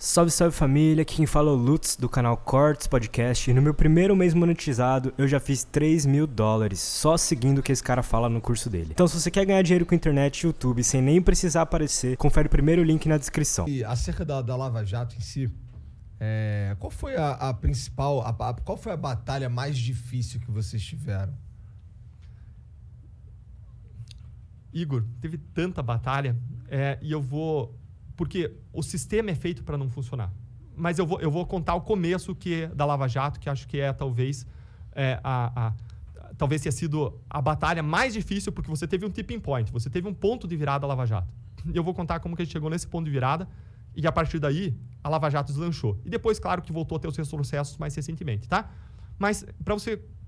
Salve, salve família, aqui quem fala é o Lutz do canal Cortes Podcast e no meu primeiro mês monetizado eu já fiz $3.000 só seguindo o que esse cara fala no curso dele. Então se você quer ganhar dinheiro com internet e YouTube sem nem precisar aparecer, confere o primeiro link na descrição. E acerca da Lava Jato em si, qual foi a principal, qual foi a batalha mais difícil que vocês tiveram? Igor, teve tanta batalha e eu vou... Porque o sistema é feito para não funcionar. Mas eu vou contar o começo da Lava Jato, que acho que talvez talvez tenha sido a batalha mais difícil, porque você teve um tipping point, você teve um ponto de virada da Lava Jato. E eu vou contar como que a gente chegou nesse ponto de virada e a partir daí a Lava Jato deslanchou. E depois, claro, que voltou a ter os seus processos mais recentemente, tá? Mas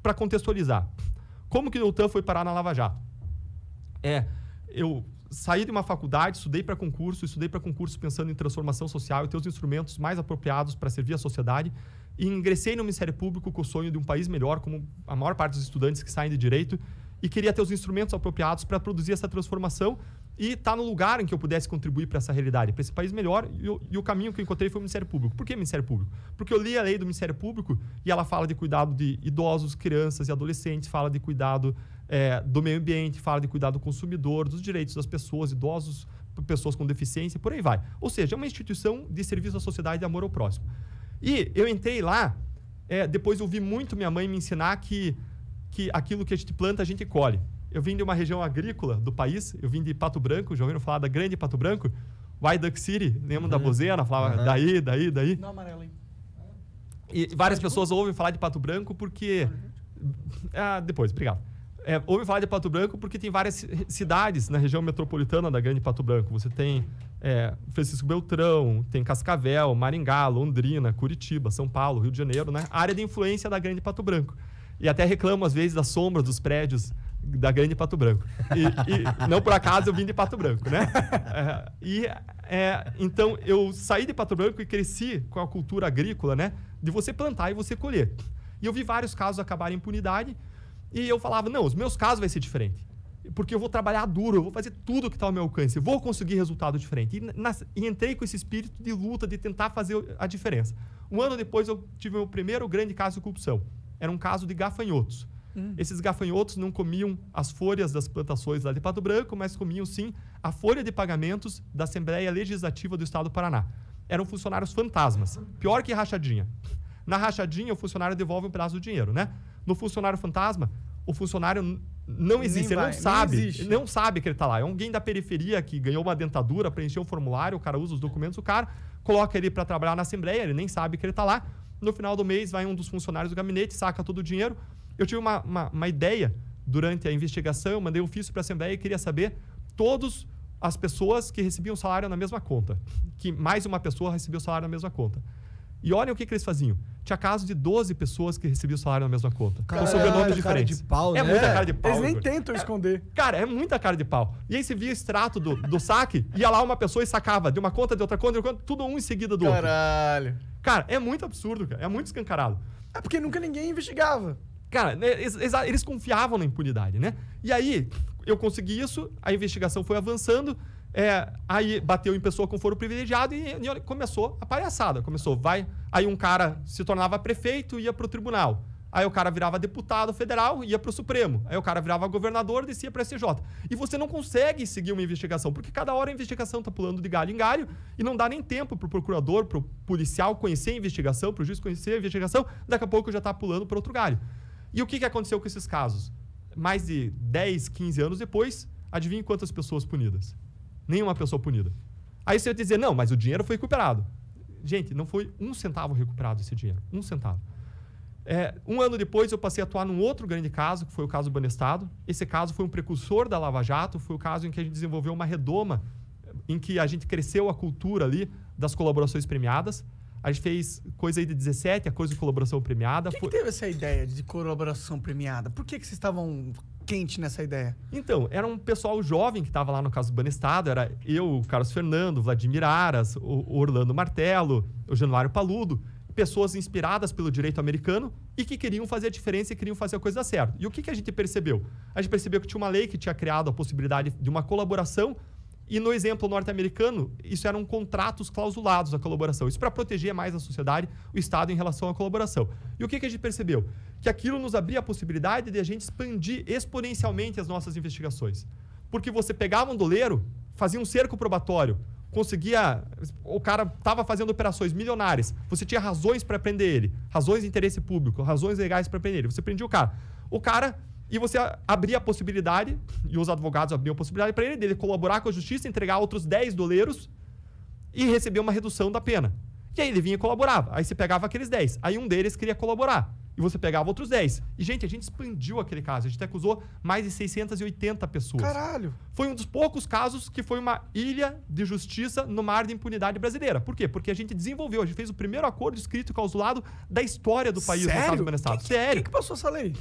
para contextualizar, como que o Deltan foi parar na Lava Jato? Eu saí de uma faculdade, estudei para concurso pensando em transformação social e ter os instrumentos mais apropriados para servir a sociedade e ingressei no Ministério Público com o sonho de um país melhor, como a maior parte dos estudantes que saem de direito, e queria ter os instrumentos apropriados para produzir essa transformação e estar no lugar em que eu pudesse contribuir para essa realidade, para esse país melhor, e o caminho que eu encontrei foi o Ministério Público. Por que Ministério Público? Porque eu li a lei do Ministério Público e ela fala de cuidado de idosos, crianças e adolescentes, fala de cuidado do meio ambiente, fala de cuidado do consumidor, dos direitos das pessoas, idosos, pessoas com deficiência, por aí vai. Ou seja, é uma instituição de serviço à sociedade e amor ao próximo. E eu entrei lá, depois eu ouvi muito minha mãe me ensinar que aquilo que a gente planta, a gente colhe. Eu vim de uma região agrícola do país, eu vim de Pato Branco, já ouviram falar da grande Pato Branco? White Duck City, lembram da Bozena? Falava daí. Não, amarelo, hein? E várias pessoas ouvem falar de Pato Branco porque... depois, obrigado. Ouve falar de Pato Branco porque tem várias cidades na região metropolitana da grande Pato Branco. Você tem Francisco Beltrão, tem Cascavel, Maringá, Londrina, Curitiba, São Paulo, Rio de Janeiro, né? Área de influência da grande Pato Branco. E até reclamo, às vezes, da sombra dos prédios da grande Pato Branco. E não por acaso eu vim de Pato Branco, né? Então, eu saí de Pato Branco e cresci com a cultura agrícola, né? De você plantar e você colher. E eu vi vários casos acabarem em impunidade. E eu falava, não, os meus casos vai ser diferente. Porque eu vou trabalhar duro, eu vou fazer tudo que está ao meu alcance, eu vou conseguir resultado diferente. E entrei com esse espírito de luta, de tentar fazer a diferença. Um ano depois, eu tive o meu primeiro grande caso de corrupção. Era um caso de gafanhotos. Esses gafanhotos não comiam as folhas das plantações lá de Pato Branco, mas comiam, sim, a folha de pagamentos da Assembleia Legislativa do Estado do Paraná. Eram funcionários fantasmas. Pior que rachadinha. Na rachadinha, o funcionário devolve um pedaço do dinheiro, né? No funcionário fantasma, o funcionário não existe, ele não sabe que ele está lá. É alguém da periferia que ganhou uma dentadura, preencheu um formulário, o cara usa os documentos, o cara coloca ele para trabalhar na Assembleia, ele nem sabe que ele está lá. No final do mês, vai um dos funcionários do gabinete, saca todo o dinheiro. Eu tive uma ideia durante a investigação, eu mandei um ofício para a Assembleia e queria saber todas as pessoas que recebiam salário na mesma conta, que mais uma pessoa recebia o salário na mesma conta. E olhem o que eles faziam. Tinha caso de 12 pessoas que recebiam o salário na mesma conta. Com sobrenomes diferentes. De pau, é muita cara de pau. Eles nem tentam esconder. Cara, é muita cara de pau. E aí você via o extrato do saque, ia lá uma pessoa e sacava de uma conta, de outra conta, tudo um em seguida do outro. Caralho. Cara, é muito absurdo, cara. É muito escancarado. É porque nunca ninguém investigava. Cara, eles confiavam na impunidade, né? E aí, eu consegui isso, a investigação foi avançando, aí bateu em pessoa com foro privilegiado e começou a palhaçada. Aí um cara se tornava prefeito e ia pro tribunal. Aí o cara virava deputado federal e ia pro Supremo. Aí o cara virava governador e descia pra STJ. E você não consegue seguir uma investigação, porque cada hora a investigação tá pulando de galho em galho e não dá nem tempo pro procurador, pro policial conhecer a investigação, pro juiz conhecer a investigação, daqui a pouco já tá pulando para outro galho. E o que aconteceu com esses casos? Mais de 10, 15 anos depois, adivinhe quantas pessoas punidas? Nenhuma pessoa punida. Aí você vai dizer, não, mas o dinheiro foi recuperado. Gente, não foi um centavo recuperado esse dinheiro. Um centavo. Um ano depois, eu passei a atuar num outro grande caso, que foi o caso Banestado. Esse caso foi um precursor da Lava Jato, foi o caso em que a gente desenvolveu uma redoma, em que a gente cresceu a cultura ali das colaborações premiadas. A gente fez coisa aí de 17, a coisa de colaboração premiada. Quem que teve essa ideia de colaboração premiada? Por que vocês estavam quente nessa ideia? Então, era um pessoal jovem que estava lá no caso do Banestado. Era eu, o Carlos Fernando, o Vladimir Aras, o Orlando Martello, o Januário Paludo. Pessoas inspiradas pelo direito americano e que queriam fazer a diferença e queriam fazer a coisa certa. E o que a gente percebeu? A gente percebeu que tinha uma lei que tinha criado a possibilidade de uma colaboração E no exemplo norte-americano, isso eram contratos clausulados, a colaboração. Isso para proteger mais a sociedade, o Estado em relação à colaboração. E o que a gente percebeu? Que aquilo nos abria a possibilidade de a gente expandir exponencialmente as nossas investigações. Porque você pegava um doleiro, fazia um cerco probatório, conseguia... O cara estava fazendo operações milionárias, você tinha razões para prender ele, razões de interesse público, razões legais para prender ele. Você prendia o cara... E você abria a possibilidade, e os advogados abriam a possibilidade para ele, dele colaborar com a justiça, entregar outros 10 doleiros e receber uma redução da pena. E aí ele vinha e colaborava. Aí você pegava aqueles 10. Aí um deles queria colaborar. E você pegava outros 10. E, gente, a gente expandiu aquele caso. A gente acusou mais de 680 pessoas. Caralho! Foi um dos poucos casos que foi uma ilha de justiça no mar de impunidade brasileira. Por quê? Porque a gente desenvolveu, a gente fez o primeiro acordo escrito e clausulado da história do país no caso do Banestado. Sério? Quem que passou essa lei?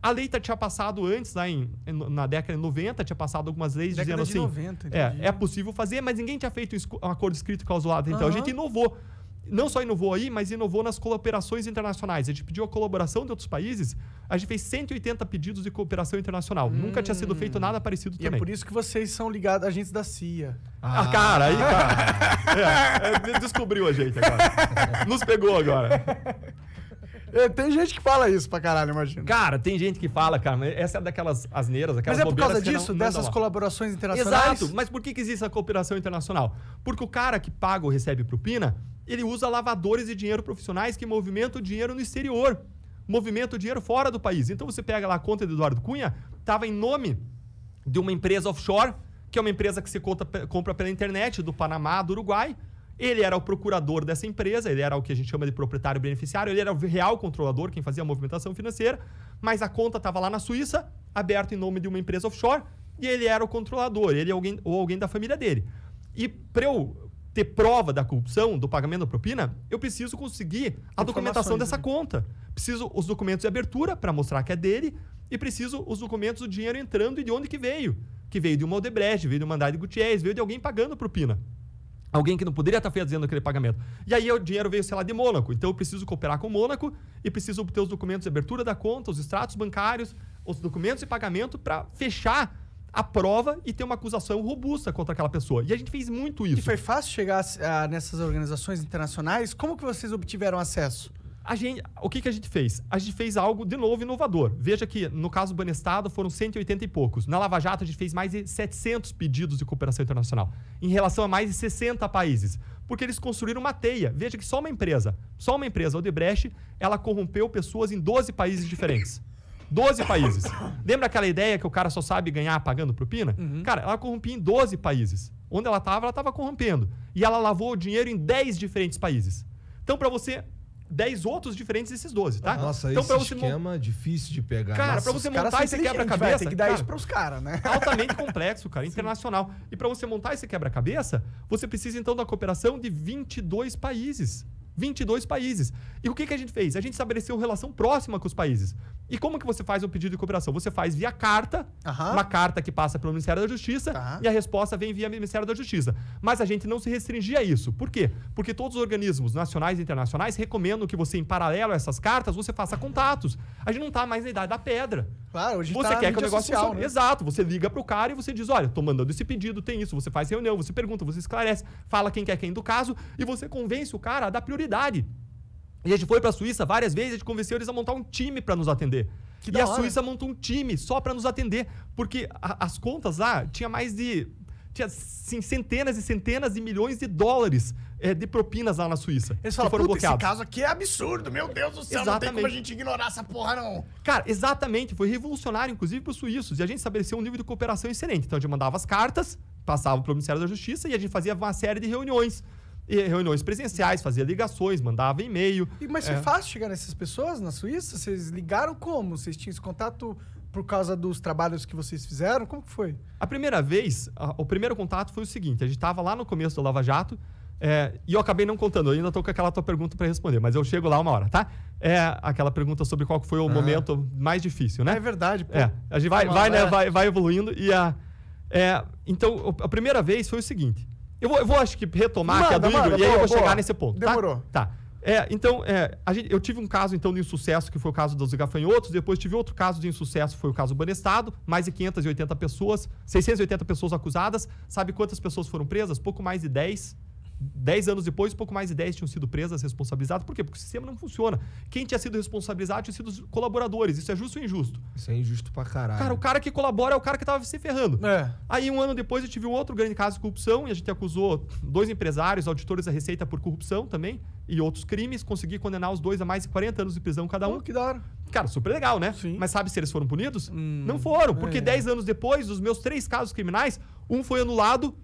A lei tinha passado antes, lá na década de 90, tinha passado algumas leis dizendo assim... 90, é possível fazer, mas ninguém tinha feito um acordo escrito e clausulado. Então, a gente inovou. Não só inovou aí, mas inovou nas cooperações internacionais. A gente pediu a colaboração de outros países. A gente fez 180 pedidos de cooperação internacional. Nunca tinha sido feito nada parecido também. E é por isso que vocês são ligados a agentes da CIA. Cara, aí, cara. Descobriu a gente agora. Nos pegou agora. Tem gente que fala isso pra caralho, imagina. Cara, tem gente que fala, cara, mas essa é daquelas asneiras, aquelas Mas é por causa bobeiras disso, não dessas dão lá. colaborações internacionais? Exato, mas por que existe a cooperação internacional? Porque o cara que paga ou recebe propina, ele usa lavadores de dinheiro profissionais que movimentam o dinheiro no exterior, movimentam o dinheiro fora do país. Então você pega lá a conta de Eduardo Cunha, estava em nome de uma empresa offshore, que é uma empresa que você compra pela internet, do Panamá, do Uruguai. Ele era o procurador dessa empresa, ele era o que a gente chama de proprietário beneficiário, ele era o real controlador, quem fazia a movimentação financeira, mas a conta estava lá na Suíça, aberta em nome de uma empresa offshore, e ele era o controlador, ele ou alguém da família dele. E para eu ter prova da corrupção, do pagamento da propina, eu preciso conseguir a documentação dessa conta. Preciso os documentos de abertura para mostrar que é dele, e preciso os documentos do dinheiro entrando e de onde que veio. Que veio de uma Odebrecht, veio de uma Andrade Gutierrez, veio de alguém pagando propina. Alguém que não poderia estar fazendo aquele pagamento. E aí o dinheiro veio, sei lá, de Mônaco. Então eu preciso cooperar com o Mônaco e preciso obter os documentos de abertura da conta, os extratos bancários, os documentos de pagamento para fechar a prova e ter uma acusação robusta contra aquela pessoa. E a gente fez muito isso. E foi fácil chegar nessas organizações internacionais? Como que vocês obtiveram acesso? O que a gente fez? A gente fez algo, de novo, inovador. Veja que, no caso do Banestado, foram 180 e poucos. Na Lava Jato, a gente fez mais de 700 pedidos de cooperação internacional, em relação a mais de 60 países. Porque eles construíram uma teia. Veja que só uma empresa, a Odebrecht, ela corrompeu pessoas em 12 países diferentes. 12 países. Lembra aquela ideia que o cara só sabe ganhar pagando propina? Cara, ela corrompia em 12 países. Onde ela estava corrompendo. E ela lavou o dinheiro em 10 diferentes países. Então, para você... 10 outros diferentes desses 12, tá? Nossa, então, esse esquema é difícil de pegar. Cara, Nossa, pra você montar esse quebra-cabeça... Tem que dar isso pros caras, né? Altamente complexo, cara, internacional. E pra você montar esse quebra-cabeça, você precisa, então, da cooperação de 22 países. 22 países. E o que a gente fez? A gente estabeleceu relação próxima com os países. E como que você faz um pedido de cooperação? Você faz via carta, uma carta que passa pelo Ministério da Justiça, e a resposta vem via Ministério da Justiça. Mas a gente não se restringia a isso. Por quê? Porque todos os organismos nacionais e internacionais recomendam que você, em paralelo a essas cartas, você faça contatos. A gente não está mais na idade da pedra. Claro, hoje você tá quer que o negócio social, funcione. né? Exato. Você liga pro cara e você diz, olha, tô mandando esse pedido, tem isso. Você faz reunião, você pergunta, você esclarece, fala quem quer quem do caso e você convence o cara a dar prioridade. E a gente foi pra Suíça várias vezes, a gente convenceu eles a montar um time para nos atender. E a Suíça montou um time só para nos atender, porque as contas lá tinha assim, centenas e centenas de milhões de dólares de propinas lá na Suíça. Eles falam, foram puta, bloqueados. esse caso aqui é absurdo, meu Deus do céu, não tem como a gente ignorar essa porra, não. Cara, exatamente, foi revolucionário, inclusive para os suíços, e a gente estabeleceu um nível de cooperação excelente. Então a gente mandava as cartas, passava para o Ministério da Justiça e a gente fazia uma série de reuniões. E reuniões presenciais, fazia ligações, mandava e-mail. Mas foi fácil chegar nessas pessoas na Suíça? Vocês ligaram como? Vocês tinham esse contato por causa dos trabalhos que vocês fizeram? Como que foi? A primeira vez, o primeiro contato foi o seguinte, a gente estava lá no começo do Lava Jato, e eu acabei não contando, eu ainda estou com aquela tua pergunta para responder, mas eu chego lá uma hora, tá? Aquela pergunta sobre qual foi o momento mais difícil, né? É verdade, pô. A gente vai evoluindo então, a primeira vez foi o seguinte, eu vou acho que retomar aqui a dúvida e aí eu vou chegar nesse ponto. Demorou. Tá? Eu tive um caso, então, de insucesso, que foi o caso dos gafanhotos. Depois tive outro caso de insucesso, foi o caso Banestado. Mais de 580 pessoas, 680 pessoas acusadas. Sabe quantas pessoas foram presas? Pouco mais de 10. 10 anos depois, pouco mais de 10 tinham sido presas, responsabilizadas. Por quê? Porque o sistema não funciona. Quem tinha sido responsabilizado tinha sido os colaboradores. Isso é justo ou injusto? Isso é injusto pra caralho. Cara, o cara que colabora é o cara que tava se ferrando. Aí, um ano depois, eu tive um outro grande caso de corrupção e a gente acusou 2 empresários, auditores da Receita por corrupção também e outros crimes. Consegui condenar os 2 a mais de 40 anos de prisão cada um. Que da hora. Cara, super legal, né? Sim. Mas sabe se eles foram punidos? Não foram, porque 10 anos depois, dos meus 3 casos criminais, um foi anulado.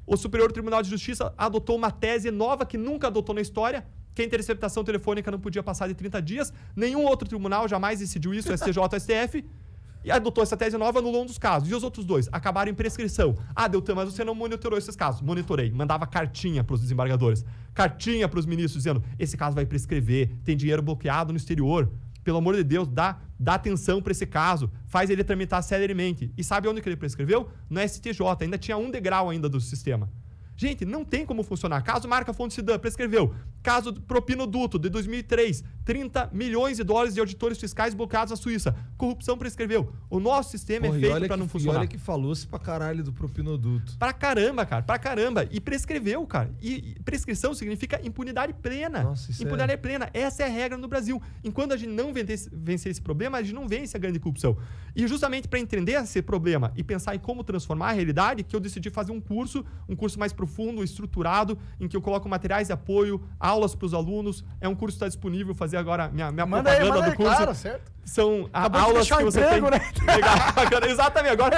O Superior Tribunal de Justiça adotou uma tese nova que nunca adotou na história, que a interceptação telefônica não podia passar de 30 dias. Nenhum outro tribunal jamais decidiu isso, o STJ, o STF. E adotou essa tese nova, anulou um dos casos. E os outros 2 acabaram em prescrição. Deltan, mas você não monitorou esses casos. Monitorei. Mandava cartinha para os desembargadores. Cartinha para os ministros, dizendo, esse caso vai prescrever, tem dinheiro bloqueado no exterior. Pelo amor de Deus, dá atenção para esse caso, faz ele tramitar celeremente. E sabe onde que ele prescreveu? No STJ, ainda tinha um degrau ainda do sistema. Gente, não tem como funcionar. Caso Marca Fonte Sidan, prescreveu. Caso Propinoduto, de 2003, 30 milhões de dólares de auditores fiscais bloqueados na Suíça. Corrupção prescreveu. O nosso sistema é feito para não funcionar. E olha que falou-se pra caralho do Propinoduto. Pra caramba, cara, pra caramba. E prescreveu, cara. E prescrição significa impunidade plena. Nossa, isso impunidade plena. Essa é a regra no Brasil. Enquanto a gente não vencer esse problema, a gente não vence a grande corrupção. E justamente para entender esse problema e pensar em como transformar a realidade, que eu decidi fazer um curso mais profundo, estruturado, em que eu coloco materiais de apoio, aulas para os alunos. É um curso que está disponível, fazer agora minha propaganda do curso. Claro, certo. São aulas que você emprego, tem. Né? Exatamente. Agora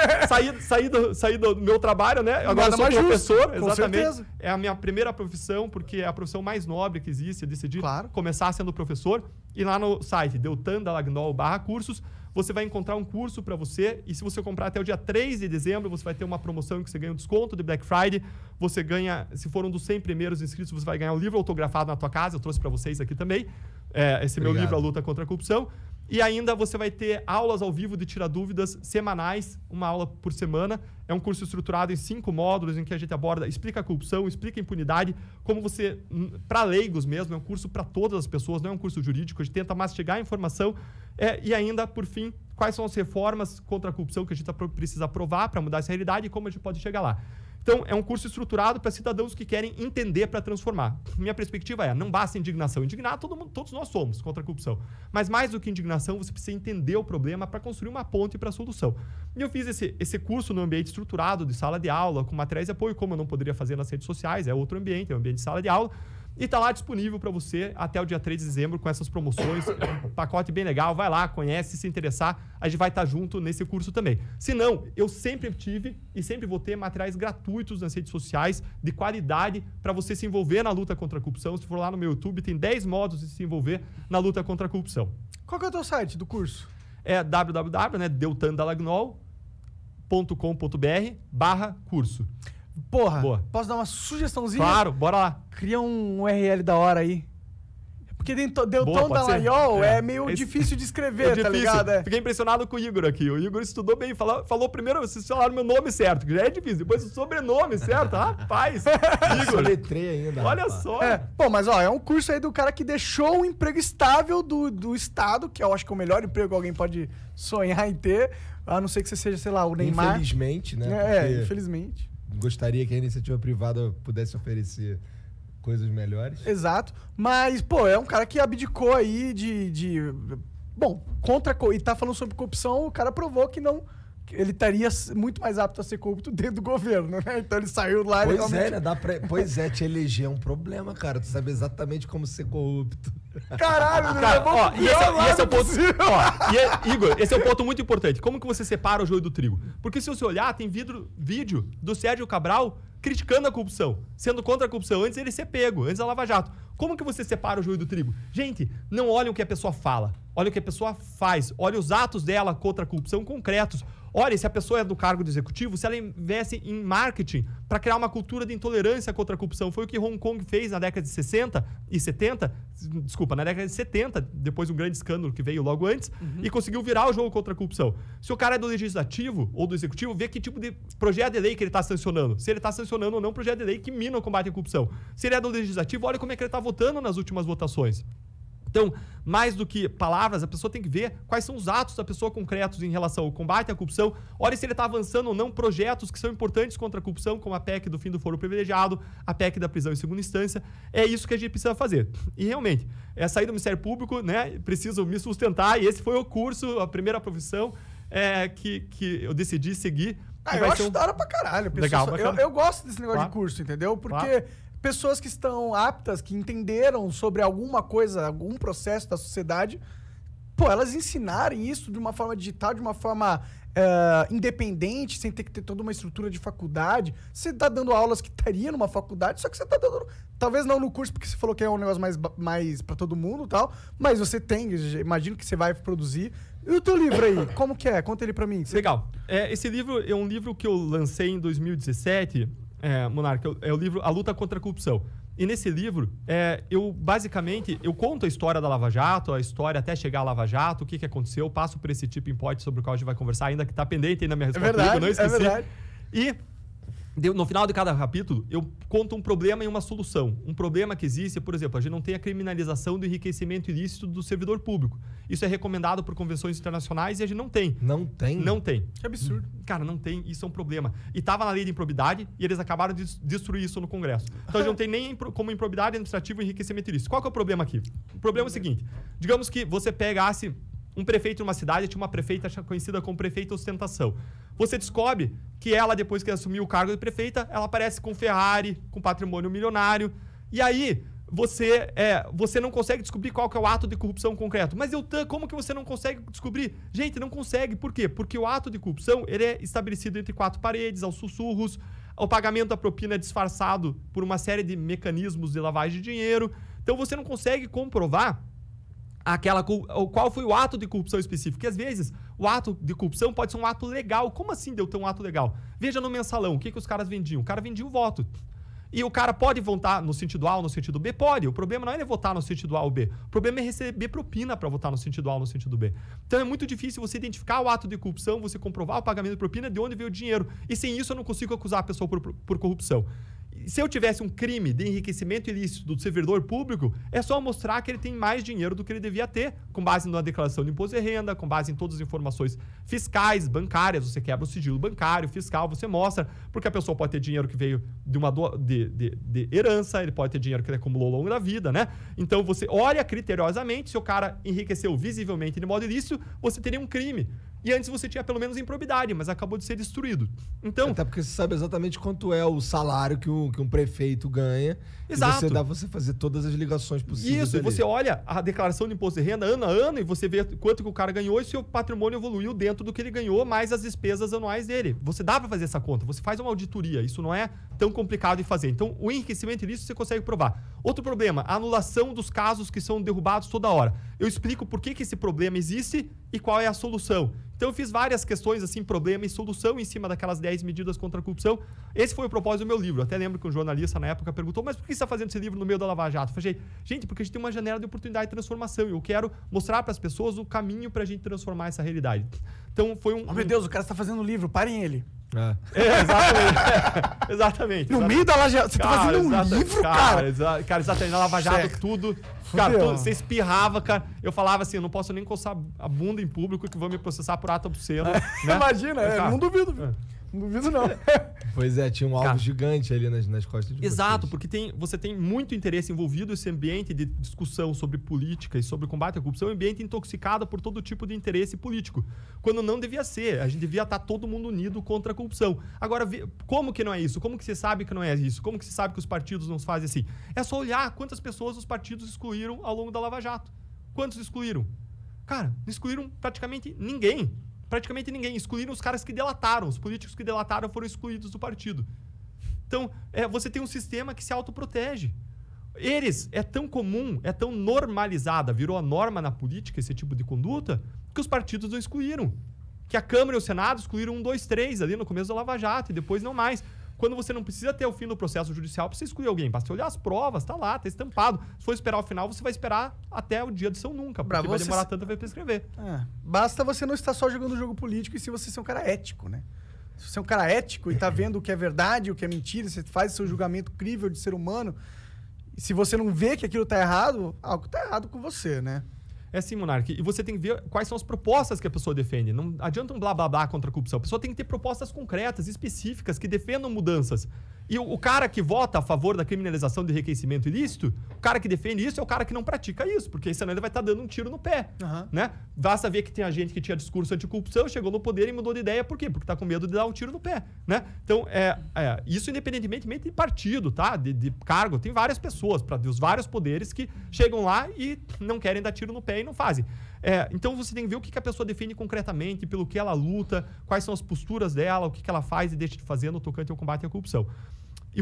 saí do meu trabalho, né? Agora eu sou professor. Com exatamente. Certeza. É a minha primeira profissão, porque é a profissão mais nobre que existe. Eu decidi começar sendo professor. E lá no site, deltandalagnol.com/cursos, você vai encontrar um curso para você. E se você comprar até o dia 3 de dezembro, você vai ter uma promoção que você ganha um desconto de Black Friday. Você ganha, se for um dos 100 primeiros inscritos, você vai ganhar um livro autografado na tua casa. Eu trouxe para vocês aqui também. Esse meu livro, A Luta contra a Corrupção. E ainda você vai ter aulas ao vivo de tirar dúvidas semanais, uma aula por semana. É um curso estruturado em 5 módulos em que a gente aborda, explica a corrupção, explica a impunidade, como você, para leigos mesmo, é um curso para todas as pessoas, não é um curso jurídico, a gente tenta mastigar a informação. E ainda, por fim, quais são as reformas contra a corrupção que a gente precisa aprovar para mudar essa realidade e como a gente pode chegar lá. Então, é um curso estruturado para cidadãos que querem entender para transformar. Minha perspectiva é, não basta indignação. Indignar, todos nós somos contra a corrupção. Mas mais do que indignação, você precisa entender o problema para construir uma ponte para a solução. E eu fiz esse curso no ambiente estruturado de sala de aula, com materiais de apoio, como eu não poderia fazer nas redes sociais, é outro ambiente, é um ambiente de sala de aula. E está lá disponível para você até o dia 3 de dezembro com essas promoções. Um pacote bem legal. Vai lá, conhece, se interessar. A gente vai estar junto nesse curso também. Se não, eu sempre tive e sempre vou ter materiais gratuitos nas redes sociais de qualidade para você se envolver na luta contra a corrupção. Se for lá no meu YouTube, tem 10 modos de se envolver na luta contra a corrupção. Qual que é o teu site do curso? É www.deltandalagnol.com.br/curso. Porra, Boa. Posso dar uma sugestãozinha? Claro, bora lá. Cria um URL da hora aí. Porque Deltan Dallagnol é meio difícil de escrever, tá ligado? Fiquei impressionado com o Igor aqui. O Igor estudou bem, falou primeiro, vocês falaram meu nome certo, que já é difícil. Depois o sobrenome certo, rapaz. Igor. Soletrei ainda. Olha rapaz. só. Mas é um curso aí do cara que deixou um emprego estável do Estado, que eu acho que é o melhor emprego que alguém pode sonhar em ter, a não ser que você seja, sei lá, o Neymar. Infelizmente, né? Porque Infelizmente. Gostaria que a iniciativa privada pudesse oferecer coisas melhores. Exato. Mas, é um cara que abdicou aí e tá falando sobre corrupção, o cara provou que não... Ele estaria muito mais apto a ser corrupto dentro do governo, né? Então ele saiu lá... Pois é, te eleger é um problema, cara. Tu sabe exatamente como ser corrupto. Caralho, cara, esse é o ponto. Igor, esse é um ponto muito importante. Como que você separa o joio do trigo? Porque se você olhar, tem vídeo do Sérgio Cabral criticando a corrupção, sendo contra a corrupção, antes ele ser pego, antes da Lava Jato. Como que você separa o joio do trigo? Gente, não olhem o que a pessoa fala, olha o que a pessoa faz, olha os atos dela contra a corrupção concretos. Olha, se a pessoa é do cargo do executivo, se ela investe em marketing para criar uma cultura de intolerância contra a corrupção. Foi o que Hong Kong fez na década de 60 e 70, desculpa, na década de 70, depois de um grande escândalo que veio logo antes, e conseguiu virar o jogo contra a corrupção. Se o cara é do legislativo ou do executivo, vê que tipo de projeto de lei que ele está sancionando. Se ele está sancionando ou não projeto de lei que mina o combate à corrupção. Se ele é do legislativo, olha como é que ele está votando nas últimas votações. Então, mais do que palavras, a pessoa tem que ver quais são os atos da pessoa concretos em relação ao combate à corrupção. Olha se ele está avançando ou não projetos que são importantes contra a corrupção, como a PEC do fim do foro privilegiado, a PEC da prisão em segunda instância. É isso que a gente precisa fazer. E realmente, sair do Ministério Público, né, preciso me sustentar, e esse foi o curso, a primeira profissão que eu decidi seguir. Eu acho da hora pra caralho. Legal, eu gosto desse negócio de curso, entendeu? Porque pessoas que estão aptas, que entenderam sobre alguma coisa, algum processo da sociedade, elas ensinarem isso de uma forma digital, de uma forma independente, sem ter que ter toda uma estrutura de faculdade. Você tá dando aulas que estaria numa faculdade, só que você tá dando... Talvez não no curso, porque você falou que é um negócio mais pra todo mundo e tal, mas você tem, imagino que você vai produzir. E o teu livro aí, como que é? Conta ele pra mim. Legal. Esse livro é um livro que eu lancei em 2017... Monarca, é o livro A Luta contra a Corrupção. E nesse livro, eu conto a história da Lava Jato, a história até chegar à Lava Jato, o que aconteceu, eu passo por esse tipping point sobre o qual a gente vai conversar, ainda que está pendente aí na minha resposta. Verdade, eu não esqueci. É verdade. E no final de cada capítulo, eu conto um problema e uma solução. Um problema que existe, por exemplo, a gente não tem a criminalização do enriquecimento ilícito do servidor público. Isso é recomendado por convenções internacionais e a gente não tem. Não tem? Não tem. Que absurdo. Cara, não tem. Isso é um problema. E estava na lei de improbidade e eles acabaram de destruir isso no Congresso. Então a gente não tem nem como improbidade administrativa e enriquecimento ilícito. Qual que é o problema aqui? O problema é o seguinte. Digamos que você pegasse um prefeito de uma cidade, tinha uma prefeita conhecida como prefeita ostentação. Você descobre que ela, depois que assumiu o cargo de prefeita, ela aparece com Ferrari, com patrimônio milionário. E aí, você não consegue descobrir qual que é o ato de corrupção concreto. Mas, como que você não consegue descobrir? Gente, não consegue. Por quê? Porque o ato de corrupção ele é estabelecido entre quatro paredes, aos sussurros. O pagamento da propina é disfarçado por uma série de mecanismos de lavagem de dinheiro. Então, você não consegue comprovar qual foi o ato de corrupção específico. Porque, às vezes, o ato de corrupção pode ser um ato legal. Como assim deu ter um ato legal? Veja no mensalão, o que os caras vendiam? O cara vendia o voto. E o cara pode votar no sentido A ou no sentido B? Pode. O problema não é ele votar no sentido A ou B. O problema é receber propina para votar no sentido A ou no sentido B. Então é muito difícil você identificar o ato de corrupção, você comprovar o pagamento de propina, de onde veio o dinheiro. E sem isso eu não consigo acusar a pessoa por corrupção. Se eu tivesse um crime de enriquecimento ilícito do servidor público, é só mostrar que ele tem mais dinheiro do que ele devia ter, com base na declaração de imposto de renda, com base em todas as informações fiscais, bancárias, você quebra o sigilo bancário, fiscal, você mostra, porque a pessoa pode ter dinheiro que veio de herança, ele pode ter dinheiro que ele acumulou ao longo da vida, né? Então você olha criteriosamente, se o cara enriqueceu visivelmente de modo ilícito, você teria um crime. E antes você tinha pelo menos improbidade, mas acabou de ser destruído. Então, até porque você sabe exatamente quanto é o salário que um prefeito ganha. Exato. E você fazer todas as ligações possíveis. Isso, e você olha a declaração de imposto de renda ano a ano e você vê quanto que o cara ganhou e se o patrimônio evoluiu dentro do que ele ganhou, mais as despesas anuais dele. Você dá para fazer essa conta, você faz uma auditoria, isso não é tão complicado de fazer. Então, o enriquecimento ilícito você consegue provar. Outro problema, a anulação dos casos que são derrubados toda hora. Eu explico por que esse problema existe e qual é a solução. Então eu fiz várias questões, assim, problema e solução em cima daquelas 10 medidas contra a corrupção. Esse foi o propósito do meu livro. Até lembro que um jornalista na época perguntou, mas por que você está fazendo esse livro no meio da Lava Jato? Eu falei, gente, porque a gente tem uma janela de oportunidade de transformação e eu quero mostrar para as pessoas o caminho para a gente transformar essa realidade. Então foi um... Oh, meu Deus, o cara está fazendo um livro, parem ele. Exatamente. Exatamente. No meio da Lava Jato, você tá fazendo um livro, cara? Cara, exatamente. Na Lava Jato, tudo... Cara, você espirrava, cara. Eu falava assim, eu não posso nem coçar a bunda em público que vão me processar por ato obsceno. Né? Imagina, não duvido. Não duvido, não. Pois é, tinha um alvo gigante ali nas costas de Exato, vocês. porque você tem muito interesse envolvido esse ambiente de discussão sobre política e sobre combate à corrupção, é um ambiente intoxicado por todo tipo de interesse político. Quando não devia ser, a gente devia estar todo mundo unido contra a corrupção. Agora, como que não é isso? Como que você sabe que não é isso? Como que você sabe que os partidos não fazem assim? É só olhar quantas pessoas os partidos excluíram ao longo da Lava Jato. Quantos excluíram? Cara, não excluíram praticamente ninguém. Praticamente ninguém. Excluíram os caras que delataram. Os políticos que delataram foram excluídos do partido. Então, você tem um sistema que se autoprotege. É tão comum, é tão normalizada, virou a norma na política esse tipo de conduta, que os partidos não excluíram. que a Câmara e o Senado excluíram 1, 2, 3 ali no começo da Lava Jato e depois não mais. Quando você não precisa ter o fim do processo judicial para você excluir alguém. Basta olhar as provas, tá lá, tá estampado. Se for esperar o final, você vai esperar até o dia do seu nunca, porque vai demorar tanto para prescrever. Basta você não estar só jogando jogo político e se você ser um cara ético, né? Se você é um cara ético e tá vendo o que é verdade, o que é mentira, você faz o seu julgamento crível de ser humano, e se você não vê que aquilo tá errado, algo tá errado com você, né? É assim, Monark. E você tem que ver quais são as propostas que a pessoa defende. Não adianta um blá blá blá contra a corrupção. A pessoa tem que ter propostas concretas, específicas, que defendam mudanças. E o cara que vota a favor da criminalização de enriquecimento ilícito, o cara que defende isso é o cara que não pratica isso, porque senão ele vai estar dando um tiro no pé. Né? Basta ver que tem a gente que tinha discurso anticorrupção, chegou no poder e mudou de ideia. Por quê? Porque está com medo de dar um tiro no pé. Né? Então, isso independentemente de partido, tá? De cargo. Tem várias pessoas, dos vários poderes, que chegam lá e não querem dar tiro no pé e não fazem. Então você tem que ver o que a pessoa defende concretamente, pelo que ela luta, quais são as posturas dela, o que ela faz e deixa de fazer no tocante ao combate à corrupção.